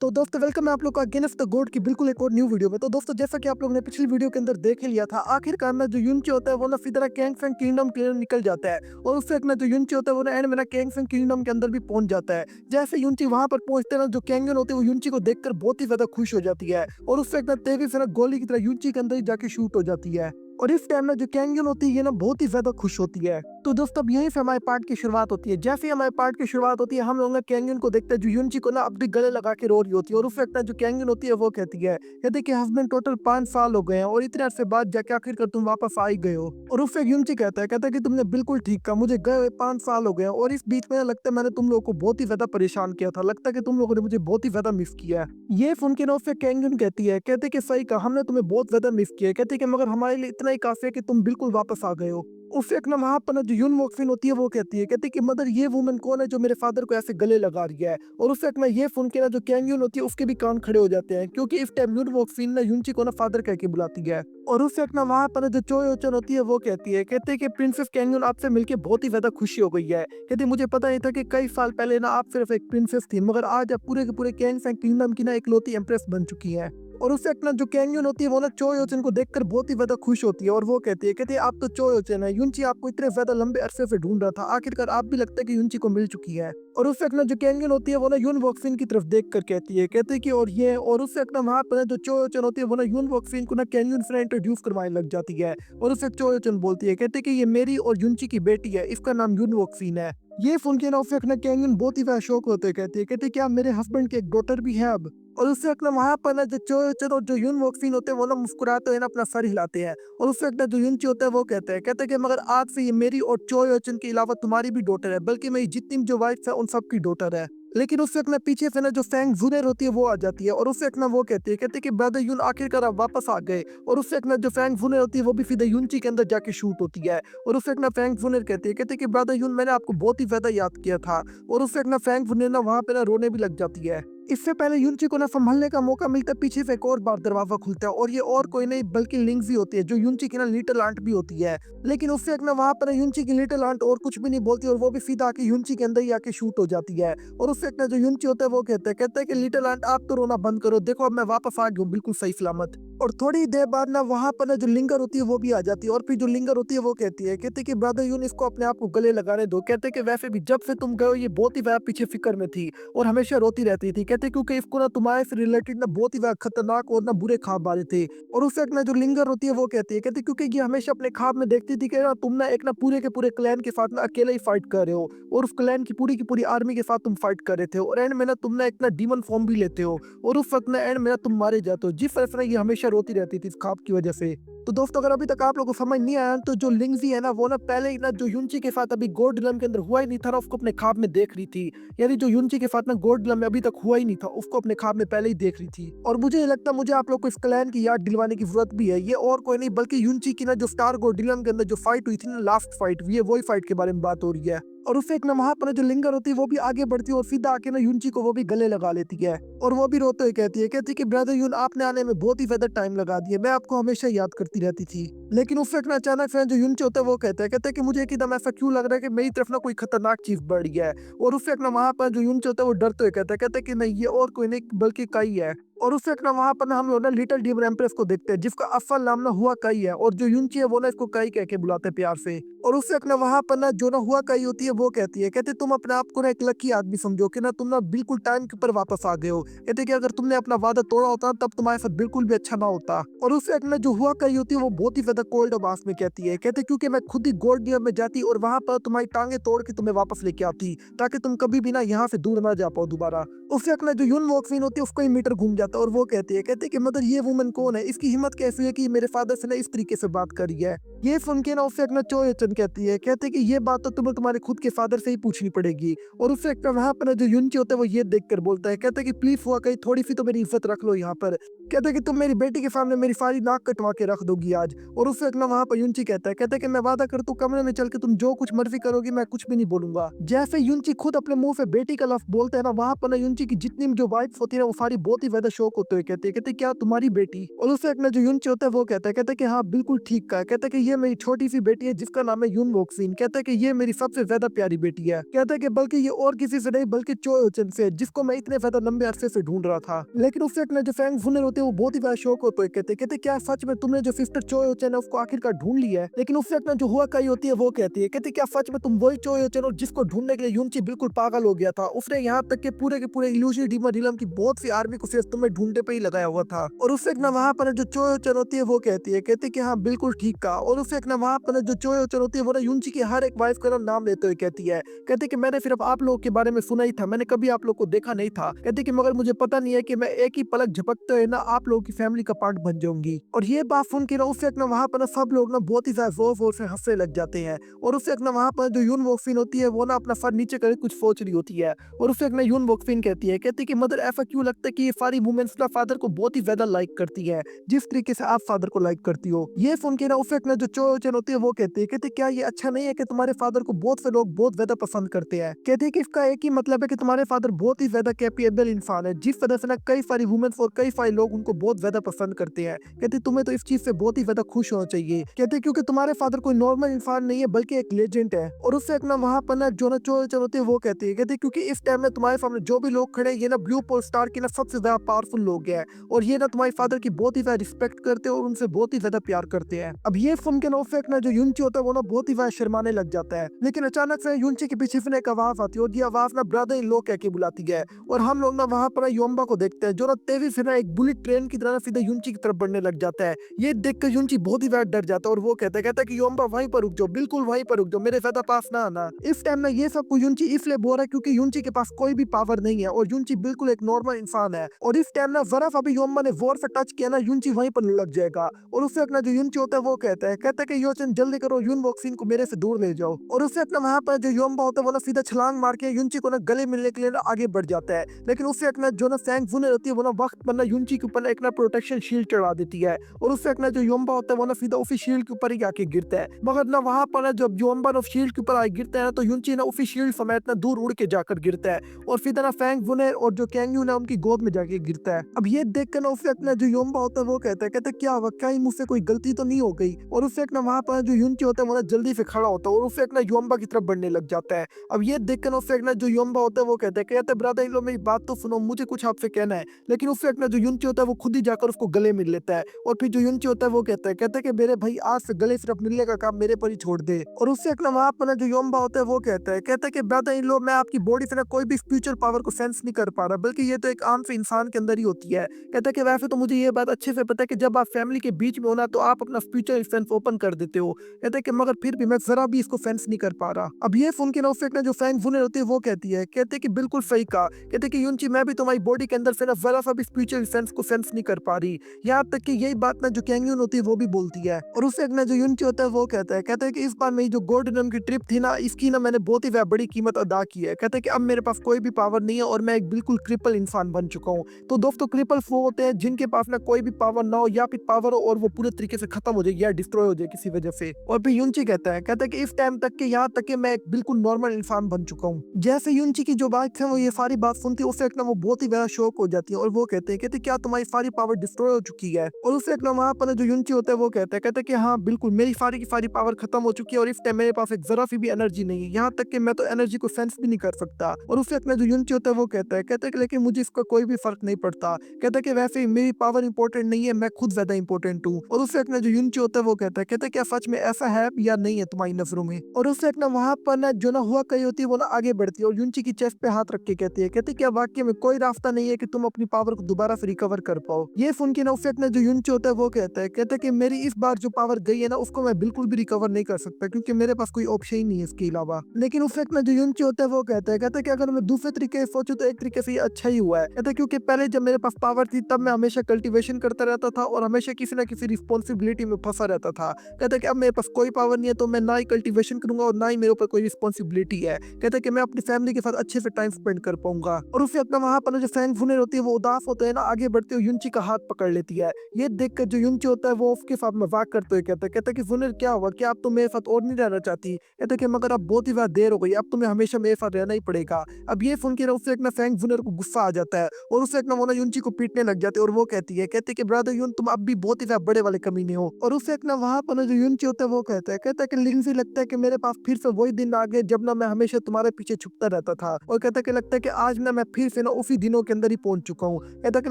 तो दोस्तों वेलकम है आप लोग का अगेन ऑफ द गोड की बिल्कुल एक और न्यू वीडियो में। तो दोस्तों जैसा कि आप लोगों ने पिछली वीडियो के अंदर देख ही लिया था, आखिरकार ना जो युनची होता है वो ना फिर कैंग फैंग किंगडम के अंदर निकल जाता है और उससे एक ना जो युनची होता है वो ना एंड में ना कैंग फैंग किंगडम के अंदर भी पहुंच जाता है। जैसे युनची वहां पर पहुंचते हैं ना, जो कैंगन होते हैं वो युनची को देखकर बहुत ही ज्यादा खुश हो जाती है और उससे एक ना तेजी से ना गोली की तरह युनची के अंदर ही जाके शूट हो जाती है। और इस टाइम ना जो कैंगन होती है ये ना बहुत ही ज्यादा खुश होती है। तो दोस्तों अब यहीं से हमारे पार्ट की शुरुआत होती है। जैसे ही हमारे पार्ट की शुरुआत होती है हम लोग ना कैंगन को देखते हैं जो युनची को ना अपने गले लगा के रो रही होती है और उस वक्त ना जो कैंगन होती है वो कहती है कि हस्बैंड टोटल 5 साल हो गए हैं और इतने अरसे बाद जाके आखिरकार तुम वापस आ ही गए हो। और उस वक्त युनची कहता है कि तुमने बिल्कुल ठीक कहा, मुझे गए हुए 5 साल हो गए हैं और इस बीच में ना लगता है मैंने तुम लोगों को बहुत ही ज्यादा परेशान किया था, लगता है कि तुम लोगों ने मुझे बहुत ही ज्यादा मिस किया है। ये सुन के ना उससे कैंगन कहती है कि सही कहा, हमने तुम्हें बहुत ज्यादा मिस किया है। कहती है कि मगर हमारे लिए इतना ही काफी है कि तुम बिल्कुल वापस आ गए हो। उससे एक ना वहां पर ना जो यून वोक्फिन होती है वो कहती है कि मदर ये वुमन कौन है जो मेरे फादर को ऐसे गले लगा रही है। और उससे एक ना ये सुन के ना जो कैंग यून होती है उसके भी कान खड़े हो जाते हैं, क्योंकि इस टाइम यून वोक्फिन ना युनची को ना फादर कह के बुलाती है। और उससे एक ना वहां पर ना जो चोय ओचन होती है वो कहती है कि प्रिंसेस कैंगन आपसे मिलके बहुत ही ज्यादा खुशी हो गई है। कहती मुझे पता नहीं था कि कई साल पहले ना आप सिर्फ एक प्रिंसेस थी, मगर आज आप पूरे के पूरे कैंग फैंग किंगडम की ना इकलौती एम्प्रेस बन चुकी है। और उससे अपना जो कैंगन होती है वो ना चोय ओचन को देखकर बहुत ही ज्यादा खुश होती है और वो कहती है आप तो चोय ओचन है, युनची आपको इतने ज्यादा लंबे अरसे से ढूंढ रहा था, आखिरकार आप भी लगता है कि युनची को मिल चुकी है। और उससे अपना जो कैंगन होती है वो ना यून वॉक्सिन की तरफ देख कर कहती है कि और ये, और उससे अपना वहां पर जो चोय ओचन होती है वो ना यून वॉक्सिन को ना कैंगन से इंट्रोड्यूस करवाने लग जाती है। और उससे चोय ओचन बोलती है, कहती है कि ये मेरी और युनची की बेटी है, इसका नाम यून वॉक्सिन है। ये सुन के ना उससे अपना कैंगन बहुत ही ज्यादा शौक होते कहती है क्या मेरे हस्बैंड की एक डॉटर भी है अब। और उससे अपना वहां पर ना जो चोचर और जो यून वॉक्सिन होते हैं वो ना मुस्कुराते हुए ना अपना सर हिलाते हैं। और उससे अपना जो युनची होता है वो कहते हैं कि मगर आज से ये मेरी और चोय ओचन के अलावा तुम्हारी भी डॉटर है, बल्कि मेरी जितनी भी जो वाइफ है उन सबकी डॉटर है। लेकिन उससे अपना पीछे से ना जो फैंग जुनेर होती है वो आ जाती है और उससे एक ना वो कहती है कि ब्रदर यून आखिरकार आप वापस आ गए। और उससे एक ना जो फैंग जुनेर होती है वो भी सीधे युनची के अंदर जाके शूट होती है। और उससे एक ना फैंग जुनेर कहती है कि ब्रदर यून मैंने आपको बहुत ही ज्यादा याद किया था। और उससे एक ना फैंग जुनेर ना वहां पे ना रोने भी लग जाती है। इससे पहले युनची को ना संभलने का मौका मिलता है, पीछे से एक और बार दरवाजा खुलता है और ये और कोई नहीं बल्कि लिंगजी होती है जो युनची की ना लिटिल आंट भी होती है। लेकिन उससे एक ना वहां पर युनची की लिटिल आंट और कुछ भी नहीं बोलती और वो भी सीधा आके युनची के अंदर ही आके शूट हो जाती है। और उससे एक ना जो युनची होता है वो कहता है कि लिटिल आंट आप तो रोना बंद करो, देखो अब मैं वापस आ गई हूँ बिल्कुल सही सलामत। और थोड़ी देर बाद ना वहां पर ना जो लिंगर होती है वो भी आ जाती है और फिर जो लिंगर होती है वो कहती है कि ब्रदर यून इसको अपने आप को गले लगाने दो। कहते हैं कि वैसे भी जब से तुम गए हो ये बहुत ही ज्यादा पीछे फिक्र में थी और हमेशा रोती रहती थी। कहते क्योंकि इसको ना तुम्हारे से रिलेटेड ना बहुत ही ज्यादा खतरनाक और ना बुरे ख्वाब आ रहे थे। और उससे एक ना जो लिंगर होती है वो कहती है क्योंकि ये हमेशा अपने ख्वाब में देखती थी कि ना तुम ना एक ना पूरे के पूरे क्लैन के साथ ना अकेले ही फाइट कर रहे हो और उस क्लैन की पूरी आर्मी के साथ तुम फाइट कर रहे थे और एंड में ना तुम ना एक ना डीमन फॉर्म भी लेते हो और उस वक्त ना एंड में ना तुम मारे जाते हो। जिस तरह से ना ये हमेशा रोती रहती थी इस ख्वाब की वजह से। तो दोस्तों अगर अभी तक आप लोगों को समझ नहीं आया तो जो लिंगजी है ना वो ना पहले ही ना जो युनची के साथ अभी गोल्ड डिलम के अंदर हुआ ही नहीं था ना उसको अपने ख्वाब में देख रही थी। यानी जो युनची के साथ ना गोल्ड डिलम में अभी तक हुआ ही नहीं था उसको अपने ख्वाब में पहले ही देख रही थी। और मुझे नहीं लगता मुझे आप लोग को इस क्लैन की याद दिलवाने की जरूरत भी है, ये और कोई नहीं बल्कि युनची की ना जो स्टार गोल्ड डिलम के अंदर जो फाइट हुई थी ना लास्ट फाइट, ये वही फाइट के बारे में बात हो रही है। और उससे एक ना वहां पर जो लिंगर होती है वो भी आगे बढ़ती है और सीधा आके ना युनची को वो भी गले लगा लेती है और वो भी रोते हुए कहती है कि ब्रदर यून आपने आने में बहुत ही ज्यादा टाइम लगा दिया, मैं आपको हमेशा याद करती रहती थी। लेकिन उससे एक ना अचानक से जो युनची होता है वो कहता है कि मुझे एकदम ऐसा क्यों लग रहा है कि मेरी तरफ ना कोई खतरनाक चीज बढ़ गया है। और उससे एक ना वहां पर जो युनची होता है वो डरते हुए कहता है कि नहीं ये और कोई नहीं बल्कि काई है। और उससे एक ना वहां पर ना हम लोग ना लिटिल डीमन एम्प्रेस को देखते हैं जिसका असल नाम ना हुआ काई है और जो युनची है वो ना इसको काई कह के बुलाते हैं प्यार से। और उससे एक ना वहां पर ना जो ना हुआ काई होती है वो कहती है तुम अपने आप को ना एक लकी आदमी समझो कि ना तुम ना बिल्कुल टाइम के ऊपर वापस आ गए हो। कहते कि अगर तुमने अपना वादा तोड़ा होता तब तुम्हारे साथ बिल्कुल भी अच्छा ना होता। और उससे एक ना जो हुआ कही होती है वो बहुत ही ज्यादा कोल्ड आवाज में कहते क्योंकि मैं खुद ही गोल्ड डियर में जाती और वहां पर तुम्हारी टांगे तोड़ के तुम्हें वापस लेके आती ताकि तुम कभी भी ना यहाँ से दूर ना जा पाओ दोबारा। उससे एक ना जो यून वॉक्सिन होती है उसको ही मीटर घूम जाता है और वो कहती है कि मतलब ये वुमन कौन है, इसकी हिम्मत कैसी है कि मेरे फादर से ना इस तरीके से बात करी है। ये सुन के ना उससे एक ना चोयचन कहती है कि ये बात तो तुम्हें तुम्हारे खुद के फादर से ही पूछनी पड़ेगी। और उससे एक ना वहां पर ना जो युनची होता है वो ये देख कर बोलता है, कहता है कि प्लीज हुआ कहीं थोड़ी सी तो मेरी इज्जत रख लो यहाँ पर। कहता है कि तुम मेरी बेटी के सामने मेरी सारी नाक कटवा के रख दोगी आज। और उससे एक ना वहां पर युनची कहता है कि मैं वादा करता हूँ कमरे में चल के तुम जो कुछ मर्जी करोगी मैं कुछ भी नहीं बोलूंगा। जैसे युनची खुद अपने मुंह से बेटी का लफ्ज बोलते हैं ना वहां पर ना युनची की जितनी भी जो वाइफ होती है ना वो सारी बहुत ही ज्यादा शौक होते हुए कहते क्या तुम्हारी बेटी? और उससे एक ना जो यूनची होता है वो कहता है कि हाँ बिल्कुल ठीक कहा। कहता है कि ये मेरी छोटी सी बेटी है जिसका नाम है यून वोक्सिन। कहता है कि ये मेरी सबसे ज्यादा प्यारी बेटी है। कहता है कि बल्कि ये और किसी से नहीं बल्कि चोयोचन से, जिसको मैं इतने ज्यादा लंबे अरसे से ढूंढ रहा था। लेकिन उससे एक ना जो फैंग वुनर होते हैं वो बहुत ही ज्यादा शौक होते हैं कहते क्या सच में तुमने जो सिस्टर चोयोचन है उसको आखिरकार ढूंढ लिया है? लेकिन उससे एक ना जो हुआ कई होती है वो कहती है कहते क्या सच में तुम वही चोयोचन हो जिसको ढूंढने के लिए यूनची बिल्कुल पागल हो गया था? उसने यहाँ तक के पूरे इल्यूशन डीमन रिलम की बहुत सी आर्मी को सिर्फ तुम्हें ढूंढने पे ही लगाया हुआ था। और उससे एक ना वहां पर जो चोयोचन होती है वो कहती है कि हाँ बिल्कुल ठीक कहा। और उससे एक ना वहां पर जो चोयोचन होती है वो ना यूनची की हर एक वाइफ का नाम लेते हुए कहती है कि मैंने सिर्फ आप लोगों के बारे में सुना ही था, मैंने कभी आप लोग को देखा नहीं था। कहती कि मगर मुझे पता नहीं है कि मैं एक ही पलक झपकते हुए ना आप लोगों की फैमिली का पार्ट बन जाऊंगी। और ये बात सुन के ना उससे एक ना वहां पर ना सब लोग ना बहुत ही ज्यादा जोर जोर से हंसने लग जाते हैं। और उससे एक ना वहां पर जो यून वोक्सिन होती है वो ना अपना सर नीचे करके कुछ सोच रही होती है। और उससे एक ना यून वोक्सिन कहती है कि मदर ऐसा क्यों लगता है कि ये सारी वुमेन्स ना फादर को बहुत ही ज्यादा लाइक करती है जिस तरीके से आप फादर को लाइक करती हो। ये सुन के ना उससे एक ना जो चोचन होती है वो कहती है क्या ये अच्छा नहीं है कि तुम्हारे फादर को बहुत से लोग बहुत ज्यादा पसंद करते हैं? कहती है कि इसका एक ही मतलब है कि तुम्हारे फादर बहुत ही ज्यादा कैपेबल इंसान है जिस वजह से ना कई सारी वुमेन्स और कई सारे लोग उनको बहुत ज्यादा पसंद करते हैं। कहती तुम्हें तो इस चीज से बहुत ही ज्यादा खुश होना चाहिए। कहते क्योंकि तुम्हारे फादर कोई नॉर्मल इंसान नहीं है बल्कि एक लेजेंड है। और उससे एक ना वहां पर ना जो ना चोचन होती है वो कहती है क्योंकि इस टाइम में तुम्हारे सामने जो भी लोग खड़े हैं ये ना ब्लू पोल स्टार के ना सबसे ज्यादा पावरफुल लोग हैं और ये ना तुम्हारे फादर की बहुत ही ज्यादा रिस्पेक्ट करते हैं और उनसे बहुत ही ज्यादा प्यार करते हैं। अब ये सुन के ना उससे एक ना जो यूनची होता है वो ना बहुत ही ज्यादा शर्माने लग जाता है। लेकिन अचानक से यूनची के पीछे से एक आवाज आती है और ये आवाज ना ब्रदर इन लॉ कह के बुलाती है। और हम लोग ना वहां पर योम्बा को देखते हैं जो ना तेजी से ना एक बुलेट ट्रेन की तरह सीधे यूनची की तरफ बढ़ने लग जाता है। ये देखकर यूनची बहुत ही ज्यादा डर जाता है और वो कहता है कि योम्बा वहीं पर रुक जाओ, बिल्कुल वहीं पर रुक जाओ, मेरे ज्यादा पास ना आना। इस टाइम में ये सब कुछ यूनची इसलिए बोल रहा है क्योंकि यूनची के पास कोई भी पावर नहीं है और यूनची बिल्कुल एक नॉर्मल इंसान है। और इस टाइम ना जरा सा भी योम्बा ने जोर से टच किया ना यूनची वहीं पर लग जाएगा। और उससे अपना जो यूनची होता है वो कहता है कि योचन जल्दी करो, यून वोक्सिन को मेरे से दूर ले जाओ। और उससे अपना वहां पर जो योम्बा होता है वो ना सीधा छलांग मार के यूनची को ना गले मिलने के लिए ना आगे बढ़ जाता है। लेकिन उससे एक ना जो ना फैंग वुनर होती है वो ना वक्त पर ना यूनची के ऊपर ना एक ना प्रोटेक्शन शील्ड चढ़ा देती है। और उससे एक ना जो योम्बा होता है वो ना सीधा उसी शील्ड के ऊपर ही आके गिरता है। मगर ना वहां पर ना जब योम्बा ना शील्ड के ऊपर आके गिरता है ना तो यूनची ना उसी शील्ड समेत ना दूर उड़ के जाकर गिरता है और सीधा ना फैंग वुनर और जो कैंग ना उनकी गोद में जाके गिरता है। अब ये देख कर ना उससे अपना जो योम्बा होता है वो कहता है क्या हुआ, क्या मुझसे कोई गलती तो नहीं हो गई? और उससे एक ना वहां पर जो यूनची होता है वो ना जल्दी से खड़ा होता है और उससे एक ना योम्बा की तरफ बढ़ने लग जाता है। अब ये देख कर उससे एक ना जो योम्बा होता है वो कहते ब्रदर इन लो मेरी बात तो सुनो, मुझे कुछ आपसे कहना है। लेकिन उससे एक ना जो यूनची होता है वो खुद ही जाकर उसको गले मिल लेता है। और फिर जो यूनची होता है वो कहता है कि मेरे भाई आज से गले सिर्फ मिलने का काम मेरे पर ही छोड़ दे। और उससे एक ना वहां पर ना जो योम्बा होता है वो कहता है कि ब्रदर इन लो मैं आपकी बॉडी से ना कोई भी स्पिरिचुअल पावर को सेंस नहीं कर पा रहा, बल्कि ये तो एक आम से इंसान के अंदर ही होती है। कहता है कि वैसे तो मुझे ये बात अच्छे से पता है कि जब आप फैमिली के बीच में हो ना तो आप अपना स्पिरिचुअल सेंस ओपन कर देते हो। कहता है कि मगर फिर भी मैं जरा भी इसको सेंस नहीं कर पा रहा। अब ये सुन के ना उससे एक ना जो फैंग वुनर होती है वो कहते हैं कि बिल्कुल सही कहा। कहते हैं कि यूनची मैं भी तुम्हारी बॉडी के अंदर से ना जरा सा भी स्पिरिचुअल सेंस को सेंस नहीं कर पा रही। यहाँ तक कि यही बात ना जो कैंगयून होती है वो भी बोलती है। और उससे एक ना जो यूनची होता है वो कहता है कि इस बार मेरी जो गोल्डन की ट्रिप थी ना इसकी ना मैंने बहुत ही बड़ी कीमत अदा की है। कहते हैं कि अब मेरे पास कोई भी पावर नहीं है और मैं एक बिल्कुल क्रिपल इंसान बन चुका हूँ। तो दोस्तों क्रिपल्स वो होते हैं जिनके पास ना कोई भी पावर ना हो या फिर पावर हो और वो पूरे तरीके से खत्म हो जाए या डिस्ट्रॉय हो जाए किसी वजह से। और फिर यूनची कहता है कि इस टाइम तक के यहाँ तक कि मैं एक बिल्कुल नॉर्मल इंसान बन चुका हूँ। जैसे यूनची की जो बात है वो ये सारी बात सुनती है उससे एक ना वो बहुत ही बड़ा शौक हो जाती है और वो कहते क्या तुम्हारी सारी पावर डिस्ट्रॉय हो चुकी है? और उससे एक ना वहां पर जो यूनची होता है वो कहता है कि हाँ बिल्कुल मेरी सारी की सारी पावर खत्म हो चुकी है और इस टाइम मेरे पास एक जरा सी भी एनर्जी नहीं है, यहाँ तक कि मैं तो एनर्जी को सेंस भी नहीं कर सकता। और उससे एक ना जो यूनची होता है वो कहता है कि लेकिन मुझे इसका कोई भी फर्क नहीं पड़ता। कहता है कि वैसे ही मेरी पावर इंपॉर्टेंट नहीं है, मैं खुद ज्यादा इंपॉर्टेंट हूँ। और उससे एक ना जो यूनची होता है वो कहता है क्या सच में ऐसा है या नहीं है तुम्हारी नजरों में? और उससे एक ना वहां पर ना जो ना हुआ कही होती है वो ना आगे बढ़ती है और यूनची की चेस्ट पे हाथ रख के कहती है क्या वाकई में कोई रास्ता नहीं है कि तुम अपनी पावर को दोबारा से रिकवर कर पाओ? ये सुन के ना उससे एक ना जो यूनची होता है वो कहता है कि मेरी इस बार जो पावर गई है ना उसको मैं बिल्कुल भी रिकवर नहीं कर सकता क्योंकि मेरे पास कोई ऑप्शन ही नहीं है इसके अलावा। लेकिन उससे एक ना जो यूनची होता है वो कहता है कि अगर मैं दूसरे तरीके से सोचूं तो एक तरीके से ये अच्छा ही हुआ है। कहता है क्योंकि पहले जब मेरे पास पावर थी तब मैं हमेशा कल्टीवेशन करता रहता था और हमेशा किसी ना किसी रिस्पॉन्सिबिलिटी में फंसा रहता था। कहता है कि अब मेरे पास कोई पावर नहीं है तो मैं ना ही कल्टीवेशन करूंगा और ना ही मेरे ऊपर कोई रिस्पॉन्सिबिलिटी है। कहता है कि मैं अपनी फैमिली के साथ अच्छे से टाइम स्पेंड कर पाऊंगा। और उससे अपना वहां पर जो फैंग वुनर होती है वो उदास होते हैं ना आगे बढ़ते हुए यूनची का हाथ पकड़ लेती है। ये देखकर जो यूनची होता है वो उसके साथ मजाक करते हुए कहता है कि वुनर क्या हुआ, क्या अब तुम मेरे साथ और नहीं रहना चाहती? कहता है कि मगर अब बहुत ही ज्यादा देर हो गई, अब तुम्हें हमेशा मेरे साथ रहना ही पड़ेगा। अब ये सुन के उससे एक ना फैंग वुनर को गुस्सा आ जाता है और उससे एक ना वो ना युनची को पीटने लग जाते हैं और वो कहती है कि ब्रदर युन तुम अब भी बहुत ही ज्यादा बड़े वाले कमीने हो। और उससे एक ना वहाँ पर ना जो युनची होता है वो कहता है कि लिंजी लगता है कि मेरे पास फिर से वही दिन आ गए जब ना मैं हमेशा तुम्हारे पीछे छुपता रहता था। और कहता है कि लगता है कि आज ना मैं फिर से ना उसी दिनों के अंदर ही पहुंच चुका हूँ। कहता है कि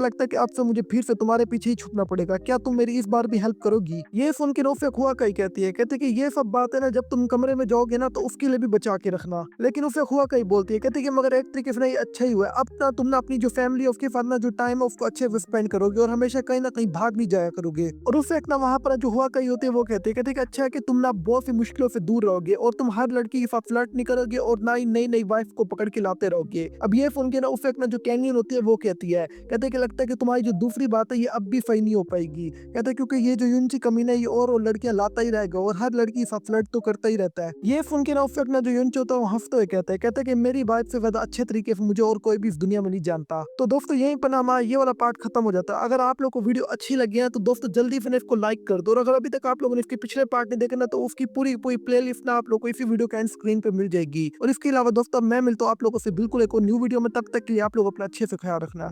लगता है कि अब से मुझे फिर से तुम्हारे पीछे ही छुपना पड़ेगा, क्या तुम मेरी इस बार भी हेल्प करोगी? ये सुन के उसे हुआ कही कहती है कि ये सब बातें ना जब तुम कमरे में जाओगे ना तो उसके लिए भी बचा के रखना। लेकिन उसे हुआ कही बोलती है कहती है कि मगर एक तरीके से ना ये अच्छा ही हुआ है। अब ना तुम ना अपनी जो फैमिली है उसके साथ ना जो टाइम है उसको अच्छे से स्पेंड करोगे और हमेशा कहीं ना कहीं भाग नहीं जाया करोगे। और उससे एक ना वहां पर जो हुआ कही होती है वो कहती है कि अच्छा है कि तुम ना बहुत सी मुश्किलों से दूर रहोगे और तुम हर लड़की के साथ फ्लर्ट नहीं करोगे और ना ही नई नई वाइफ को पकड़ के लाते रहोगे। अब ये सुन के ना उसे एक ना जो कैंगियन होती है वो कहते हैं कि लगता है कि तुम्हारी जो दूसरी बात है ये अब भी सही नहीं हो पाएगी। कहते हैं क्योंकि ये जो युनची कमीना है ये और लड़कियां लाता ही रहेगा और हर लड़की के साथ फ्लर्ट तो करता ही रहता है। ये सुन के ना उस वक्त ना जो युनची होता है वो हंसते हुए कहता है कि मेरी वाइफ से ज्यादा अच्छे तरीके से मुझे और कोई भी इस दुनिया में नहीं जानता। तो दोस्तों यहीं पर ना हमारा ये वाला पार्ट खत्म हो जाता है। अगर आप लोग को वीडियो अच्छी लगी है तो दोस्तों जल्दी से इसको लाइक कर दो और अगर अभी तक आप लोगों ने इसके पिछले पार्ट नहीं देखे ना तो उसकी पूरी पूरी प्लेलिस्ट ना आप लोग को इसी वीडियो के एंड स्क्रीन पे मिल जाएगी। और इसके अलावा दोस्तों मैं मिलता हूँ आप लोगों से बिल्कुल एक और न्यू वीडियो में, तब तक के लिए आप लोग अपना अच्छे से ख्याल रखना।